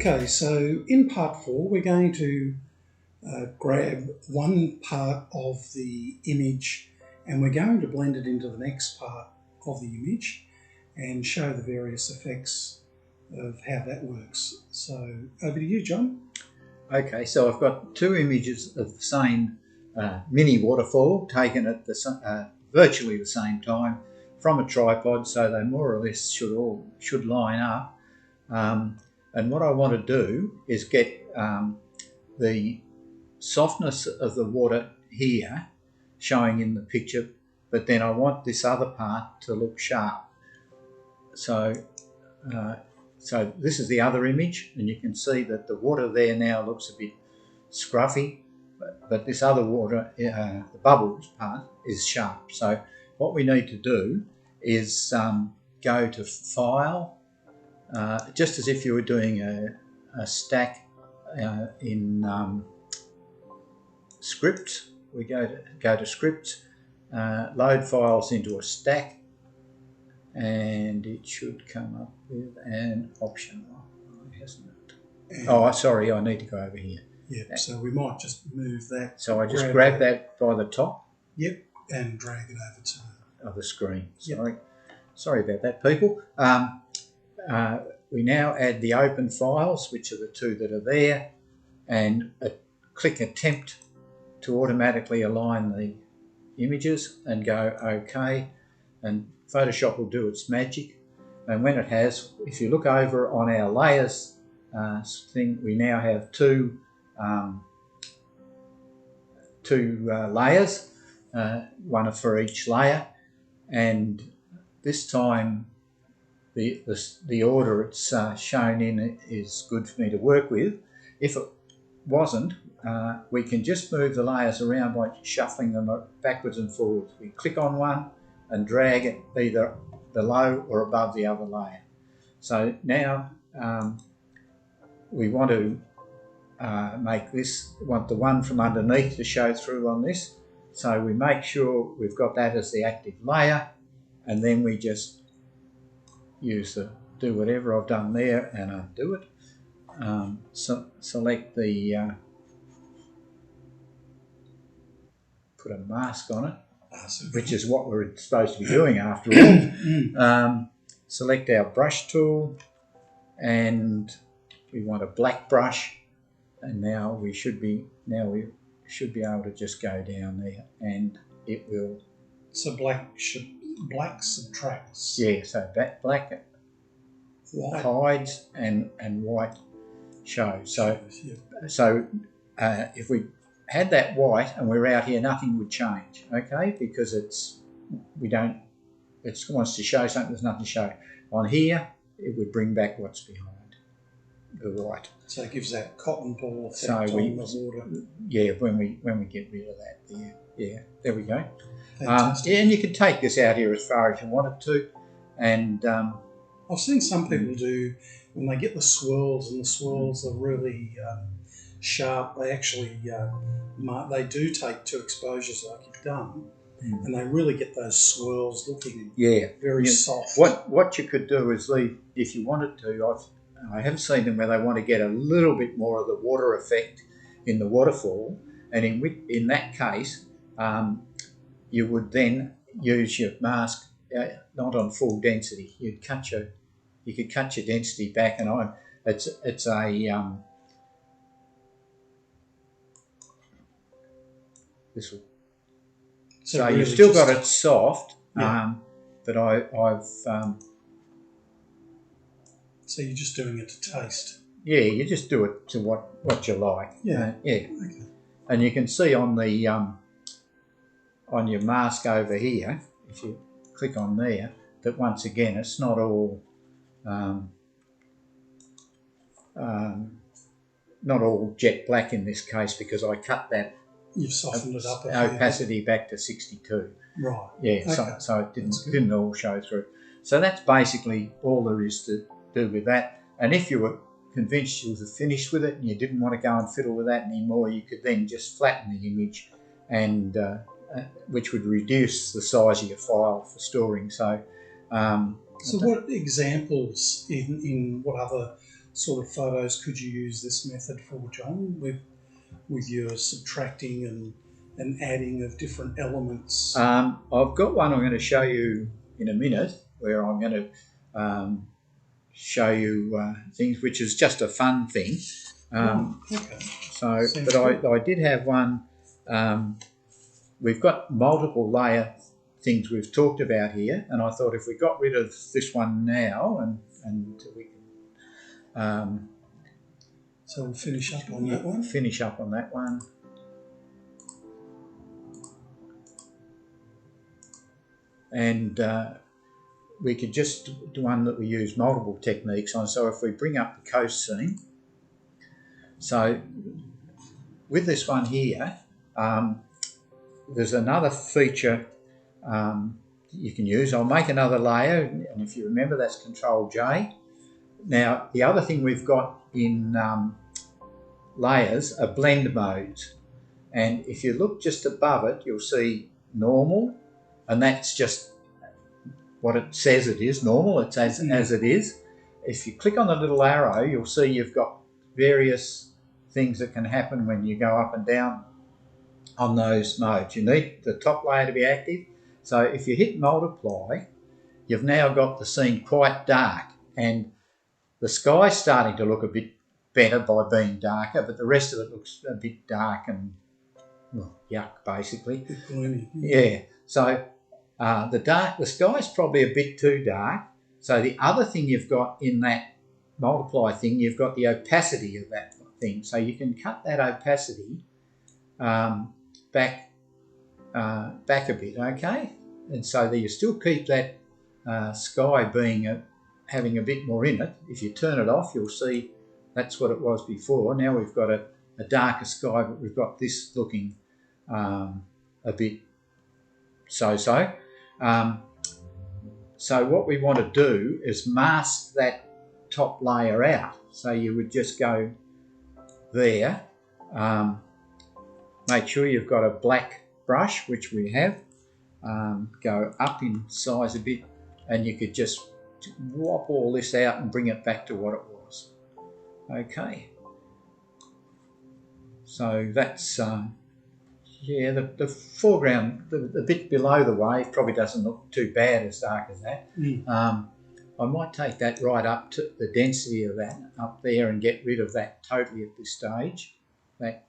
Okay, so in part 4 we're going to grab one part of the image and we're going to blend it into the next part of the image and show the various effects of how that works. So over to you, John. Okay, so I've got two images of the same mini waterfall taken at virtually the same time from a tripod, so they more or less should line up. And what I want to do is get the softness of the water here showing in the picture, but then I want this other part to look sharp. So this is the other image, and you can see that the water there now looks a bit scruffy, but this other water, the bubbles part, is sharp. So what we need to do is go to File, just as if you were doing a stack in Script. We go to Script, load files into a stack, and it should come up with an option. Oh, hasn't it? Oh, sorry, I need to go over here. Yep, so we might just move that. So I just grab that by the top. Yep, and drag it over to the screen. Yep. Sorry about that, people. We now add the open files, which are the two that are there, and click Attempt to automatically align the images and go OK, and Photoshop will do its magic. And when it has, if you look over on our layers thing, we now have two layers, one for each layer, and this time the order it's shown in is good for me to work with. If it wasn't, we can just move the layers around by shuffling them backwards and forwards. We click on one and drag it either below or above the other layer. So now we want to want the one from underneath to show through on this. So we make sure we've got that as the active layer, and then we just do whatever I've done there and undo it. Select the put a mask on it, which is what we're supposed to be doing after all. Select our brush tool, and we want a black brush, and now we should be able to just go down there, and it will. So black subtracts. Yeah, so that black white hides and white shows. So if we had that white and we're out here, nothing would change, okay? Because it wants to show something, there's nothing to show. On here, it would bring back what's behind the white. So it gives that cotton ball effect on the water. Yeah, when we get rid of that there. Yeah, there we go. And you can take this out here as far as you wanted to. And I've seen some people do, when they get the swirls, and the swirls are really sharp, they actually they do take two exposures like you've done, and they really get those swirls looking very soft. What you could do is leave, if you wanted to, I have seen them where they want to get a little bit more of the water effect in the waterfall, and in that case you would then use your mask not on full density. You could cut your density back, and it's a this will. So really you've still got it soft, but I've. So you're just doing it to taste. Yeah, you just do it to what you like. Yeah. Okay. And you can see on the on your mask over here, if you click on there, that once again it's not all jet black in this case, because I cut that. You've softened it up. Opacity back to 62. Right. Yeah. Okay. So it didn't all show through. So that's basically all there is to do with that. And if you were convinced you were finished with it and you didn't want to go and fiddle with that anymore, you could then just flatten the image, and which would reduce the size of your file for storing. So what examples in what other sort of photos could you use this method for, John, with your subtracting and adding of different elements? I've got one I'm going to show you in a minute, where I'm going to show you things, which is just a fun thing. Okay. So, but I did have one. We've got multiple layer things we've talked about here, and I thought if we got rid of this one now, and we can. So we'll finish up on that one. Finish up on that one. And we could just do one that we use multiple techniques on. So if we bring up the coast scene, so with this one here, there's another feature you can use. I'll make another layer, and if you remember, that's Control J. Now, the other thing we've got in layers are blend modes, and if you look just above it, you'll see normal, and that's just what it says it is, normal. It's as it is. If you click on the little arrow, you'll see you've got various things that can happen when you go up and down on those modes. You need the top layer to be active. So if you hit multiply, you've now got the scene quite dark, and the sky's starting to look a bit better by being darker, but the rest of it looks a bit dark and, well, yuck, basically. Gloomy. Yeah. So the sky's probably a bit too dark. So the other thing you've got in that multiply thing, you've got the opacity of that thing. So you can cut that opacity back a bit, okay? And so that you still keep that sky being having a bit more in it. If you turn it off, you'll see that's what it was before. Now we've got a darker sky, but we've got this looking a bit so-so. So what we want to do is mask that top layer out. So you would just go there, make sure you've got a black brush, which we have, go up in size a bit, and you could just whop all this out and bring it back to what it was. Okay, so that's yeah, the foreground, the bit below the wave probably doesn't look too bad, as dark as that. I might take that right up to the density of that up there and get rid of that totally at this stage, that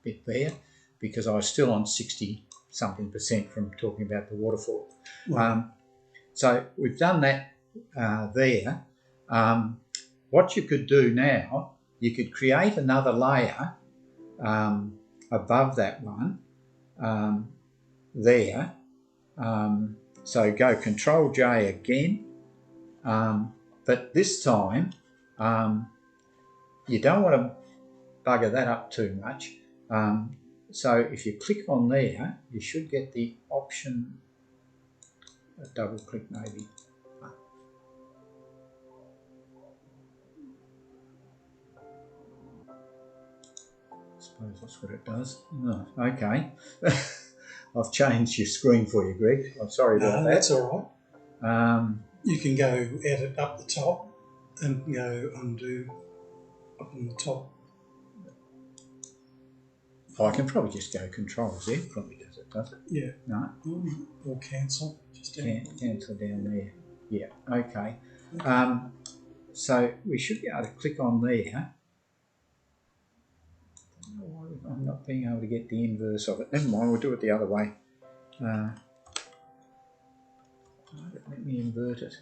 bit there, because I was still on 60-something% from talking about the waterfall. So we've done that there. What you could do now, you could create another layer above that one there. So go Control J again, but this time you don't want to bugger that up too much. So if you click on there, you should get the option, a double click maybe. I suppose that's what it does. No, okay. I've changed your screen for you, Greg. I'm sorry about that. That's all right. You can go edit up the top and go undo up on the top. I can probably just go Control Z, probably does it, does it? Yeah. No? Or cancel. Just cancel down there. Yeah, okay. So we should be able to click on there. I'm not being able to get the inverse of it. Never mind, we'll do it the other way. Let me invert it.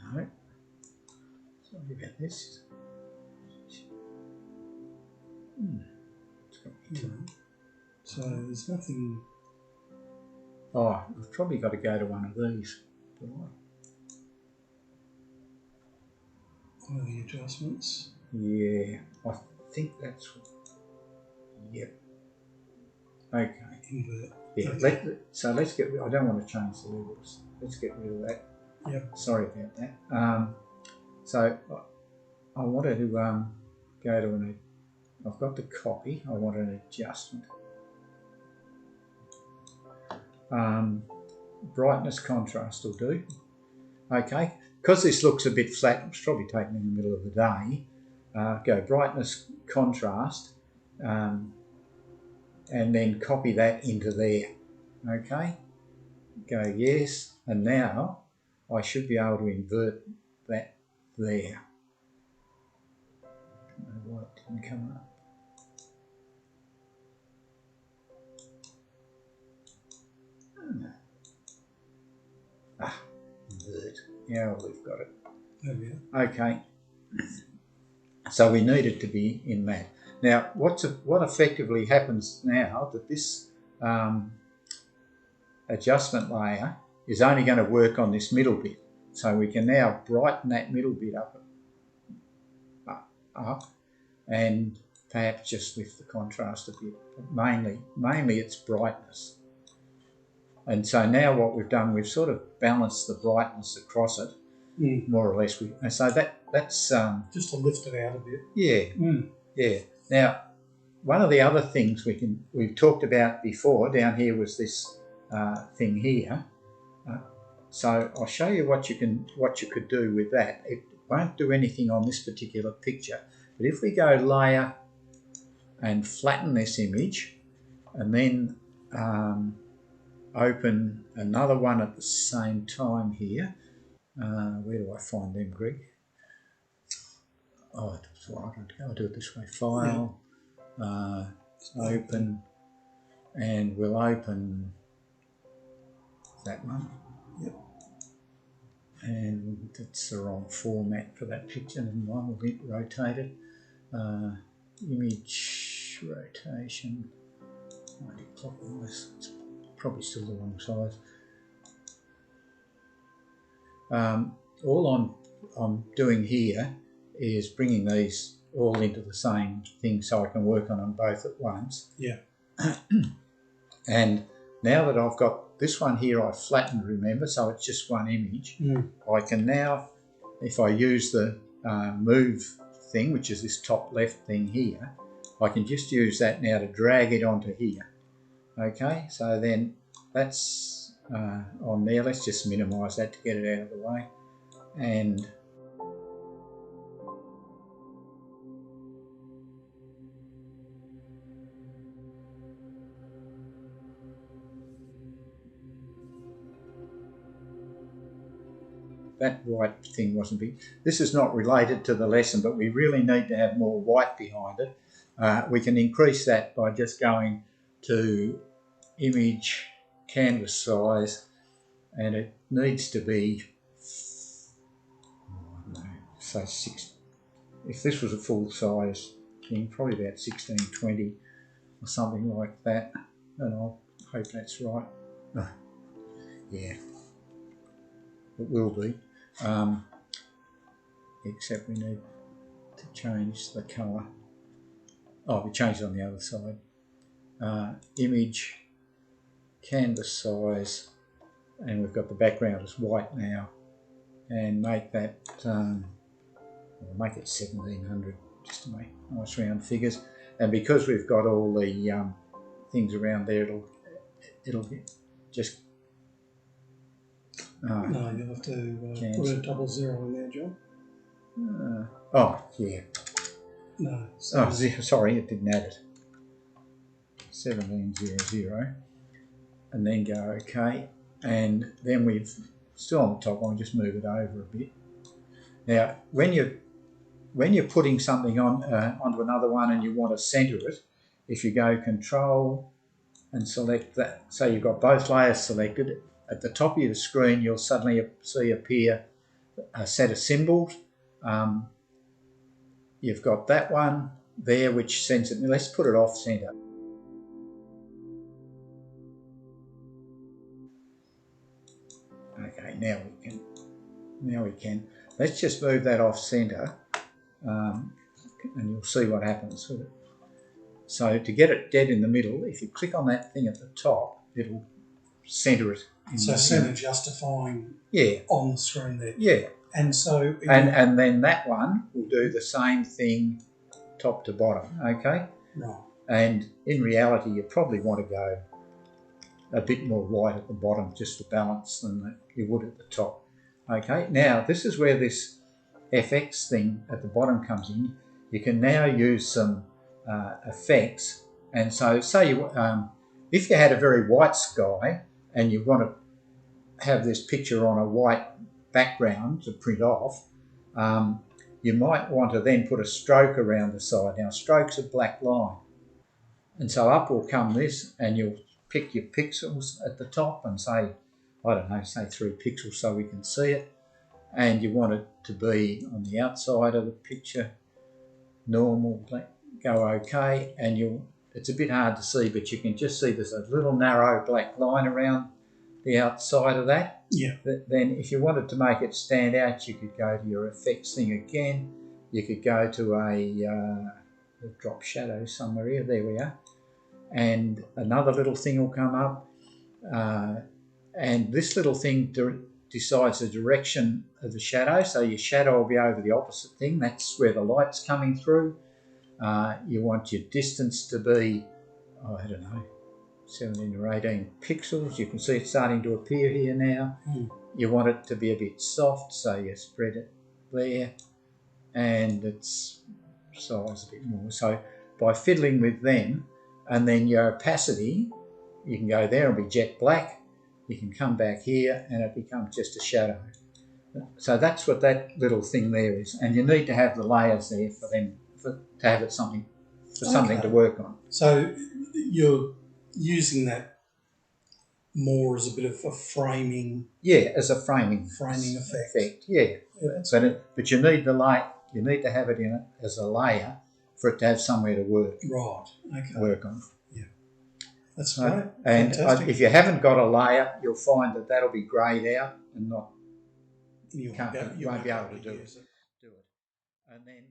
No. Sorry about this. It's got me too. So there's nothing. Oh, I've probably got to go to one of these. One of the adjustments. Yeah, I think that's. Yep. Okay. Invert. Yeah. Okay. So let's get. I don't want to change the levels. Let's get rid of that. Yep. Sorry about that. So I wanted to go to an. I've got the copy. I want an adjustment. brightness contrast will do. Okay, because this looks a bit flat, it's probably taken in the middle of the day. Go brightness contrast, and then copy that into there. Okay, go yes, and now I should be able to invert that there. I don't know why it didn't come up. Invert. Yeah, we've got it. There we are. Okay. So we need it to be in that. Now, what effectively happens now that this adjustment layer is only going to work on this middle bit. So we can now brighten that middle bit up and perhaps just lift the contrast a bit. But mainly it's brightness. And so now what we've done, we've sort of balanced the brightness across it, more or less. And so that's just to lift it out a bit. Yeah, yeah. Now, one of the other things we've talked about before down here was this thing here. So I'll show you what you could do with that. It won't do anything on this particular picture, but if we go layer and flatten this image, and then open another one at the same time here. Where do I find them, Greg? Oh, that's right. I'll do it this way. File, open, and we'll open that one. Yep. And that's the wrong format for that picture. And one will rotate it. Image rotation. 90 clockwise. It's probably still the wrong size. All I'm doing here is bringing these all into the same thing so I can work on them both at once. Yeah. And now that I've got this one here, I've flattened, remember, so it's just one image. I can now, if I use the move thing, which is this top left thing here, I can just use that now to drag it onto here. Okay, so then that's on there. Let's just minimise that to get it out of the way. And that white thing wasn't big. This is not related to the lesson, but we really need to have more white behind it. We can increase that by just going to image, canvas size, and it needs to be, I don't know, say 6. If this was a full size thing, probably about 1620 or something like that. And I hope that's right. Yeah, it will be. Except we need to change the colour. Oh, we changed it on the other side. Image, canvas size, and we've got the background as white now, and make that we'll make it 1700 just to make nice round figures. And because we've got all the things around there, it'll get just no, you'll have to put a 00 in there, John. Oh yeah, no, sorry, it didn't add it. 1700, and then go OK, and then we've still on the top one, just move it over a bit. Now when you're putting something on onto another one and you want to centre it, if you go Control and select that, so you've got both layers selected, at the top of your screen you'll suddenly see appear a set of symbols. You've got that one there which sends it. Let's put it off centre. Okay, now we can. Let's just move that off centre, and you'll see what happens with it. So to get it dead in the middle, if you click on that thing at the top, it'll centre it. So centre justifying on the screen there. Yeah. And so and then that one will do the same thing top to bottom, okay? Right. And in reality you probably want to go a bit more white at the bottom just to balance than you would at the top. Okay, now this is where this FX thing at the bottom comes in. You can now use some effects, and so say you, if you had a very white sky and you want to have this picture on a white background to print off, you might want to then put a stroke around the side. Now, a stroke's a black line, and so up will come this, and you'll pick your pixels at the top and say, I don't know, say 3 pixels so we can see it, and you want it to be on the outside of the picture, normal, go OK, and it's a bit hard to see, but you can just see there's a little narrow black line around the outside of that. Yeah. Then if you wanted to make it stand out, you could go to your effects thing again. You could go to a drop shadow somewhere here. There we are. And another little thing will come up. And this little thing decides the direction of the shadow. So your shadow will be over the opposite thing. That's where the light's coming through. You want your distance to be, I don't know, 17 or 18 pixels. You can see it starting to appear here now. You want it to be a bit soft, so you spread it there, and its size a bit more. So by fiddling with them, and then your opacity, you can go there and be jet black. You can come back here and it becomes just a shadow. So that's what that little thing there is, and you need to have the layers there for them to have it something to work on. So you're using that more as a bit of a framing. Yeah, as a framing effect. Yeah, Yeah, but you need the light. You need to have it in it as a layer for it to have somewhere to work. Right. Okay. Work on. Yeah, that's great. And if you haven't got a layer, you'll find that that'll be greyed out and not. You won't be able to do it. And then.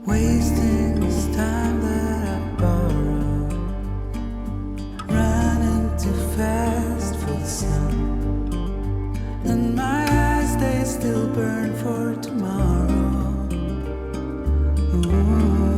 Wasting this time that I borrowed, running too fast for the sun, and my eyes, they still burn for tomorrow. Ooh.